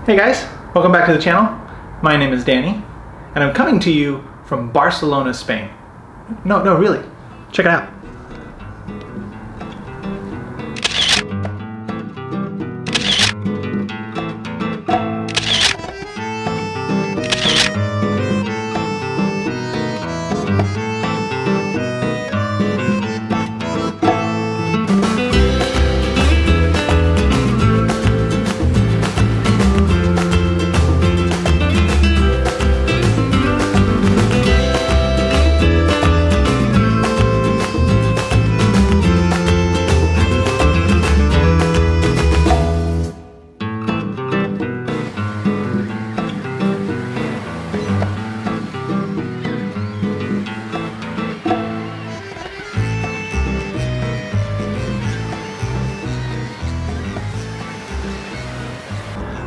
Hey guys, welcome back to the channel. My name is Danny, and I'm coming to you from Barcelona, Spain. No, really. Check it out.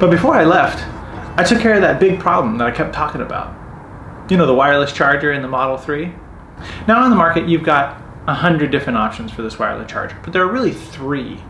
But before I left, I took care of that big problem that I kept talking about. You know, the wireless charger in the Model 3? Now on the market, you've got 100 different options for this wireless charger, but there are really 3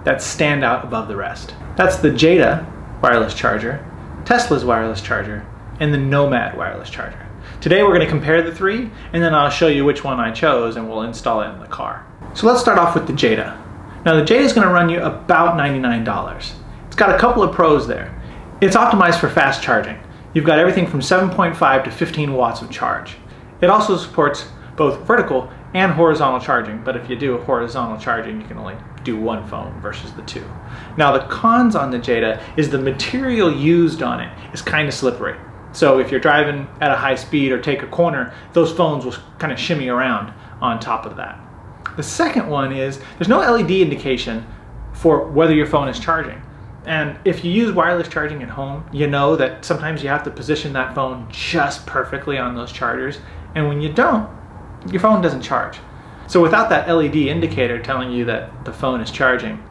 that stand out above the rest. That's the Jeda wireless charger, Tesla's wireless charger, and the Nomad wireless charger. Today we're going to compare the 3, and then I'll show you which one I chose and we'll install it in the car. So let's start off with the Jeda. Now the Jeda is going to run you about $99. It's got a couple of pros there. It's optimized for fast charging. You've got everything from 7.5 to 15 watts of charge. It also supports both vertical and horizontal charging, but if you do horizontal charging, you can only do one phone versus the 2. Now the cons on the Jeda is the material used on it is kind of slippery. So if you're driving at a high speed or take a corner, those phones will kind of shimmy around on top of that. The second one is there's no LED indication for whether your phone is charging. And if you use wireless charging at home, you know that sometimes you have to position that phone just perfectly on those chargers. And when you don't, your phone doesn't charge. So without that LED indicator telling you that the phone is charging,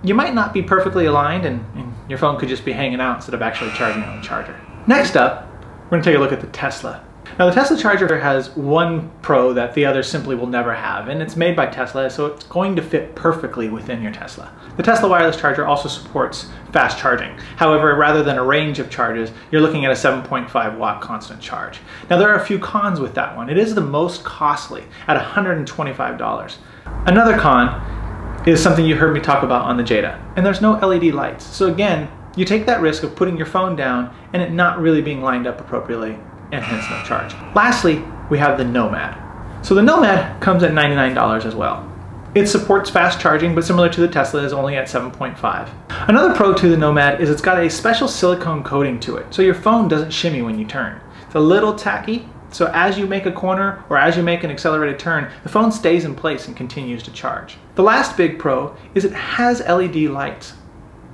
you might not be perfectly aligned and your phone could just be hanging out instead of actually charging on the charger. Next up, we're going to take a look at the Tesla. Now the Tesla charger has one pro that the others simply will never have, and it's made by Tesla, so it's going to fit perfectly within your Tesla. The Tesla wireless charger also supports fast charging. However, rather than a range of charges, you're looking at a 7.5 watt constant charge. Now there are a few cons with that one. It is the most costly at $125. Another con is something you heard me talk about on the Jeda, and there's no LED lights. So again, you take that risk of putting your phone down and it not really being lined up appropriately, and hence no charge. Lastly, we have the Nomad. So the Nomad comes at $99 as well. It supports fast charging, but similar to the Tesla, is only at 7.5. Another pro to the Nomad is it's got a special silicone coating to it, so your phone doesn't shimmy when you turn. It's a little tacky, so as you make a corner or as you make an accelerated turn, the phone stays in place and continues to charge. The last big pro is it has LED lights.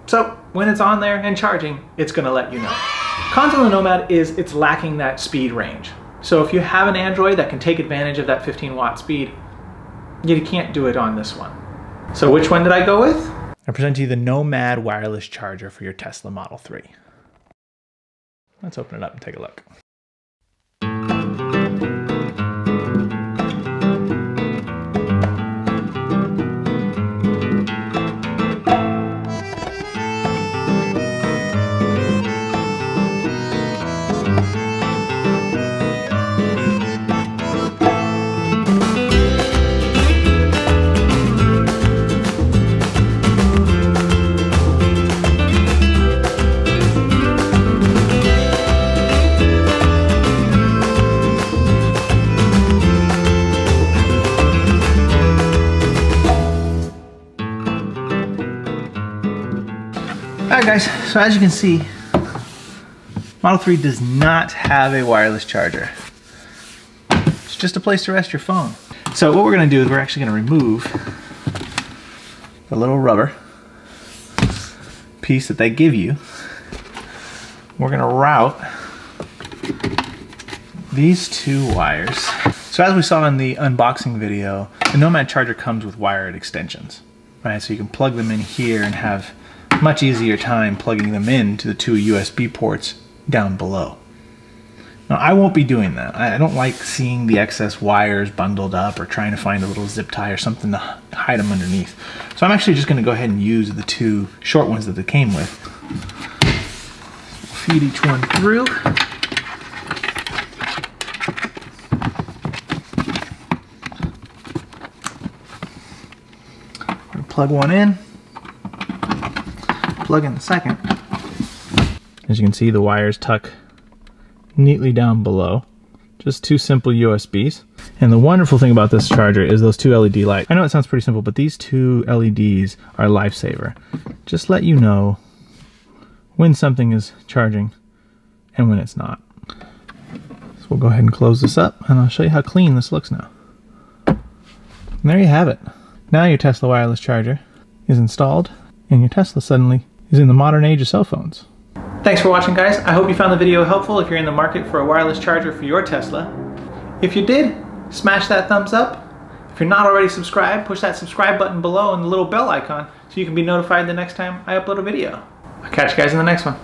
So when it's on there and charging, it's gonna let you know. Cons on the Nomad is it's lacking that speed range. So if you have an Android that can take advantage of that 15 watt speed, you can't do it on this one. So which one did I go with? I present to you the Nomad wireless charger for your Tesla Model 3. Let's open it up and take a look. Alright guys, so as you can see, Model 3 does not have a wireless charger. It's just a place to rest your phone. So what we're going to do is we're actually going to remove the little rubber piece that they give you. We're going to route these 2 wires. So as we saw in the unboxing video, the Nomad charger comes with wired extensions, right? So you can plug them in here and have much easier time plugging them in to the 2 USB ports down below. Now I won't be doing that. I don't like seeing the excess wires bundled up or trying to find a little zip tie or something to hide them underneath. So I'm actually just going to go ahead and use the 2 short ones that they came with. feed each one through. Plug one in, plug in the second. As you can see, the wires tuck neatly down below. Just two simple USBs. And the wonderful thing about this charger is those two LED lights. I know it sounds pretty simple, but these two LEDs are a lifesaver. Just let you know when something is charging and when it's not. So we'll go ahead and close this up, and I'll show you how clean this looks now. And there you have it. Now your Tesla wireless charger is installed, and your Tesla suddenly is in the modern age of cell phones. Thanks for watching, guys. I hope you found the video helpful if you're in the market for a wireless charger for your Tesla. If you did, smash that thumbs up. If you're not already subscribed, push that subscribe button below and the little bell icon so you can be notified the next time I upload a video. I'll catch you guys in the next one.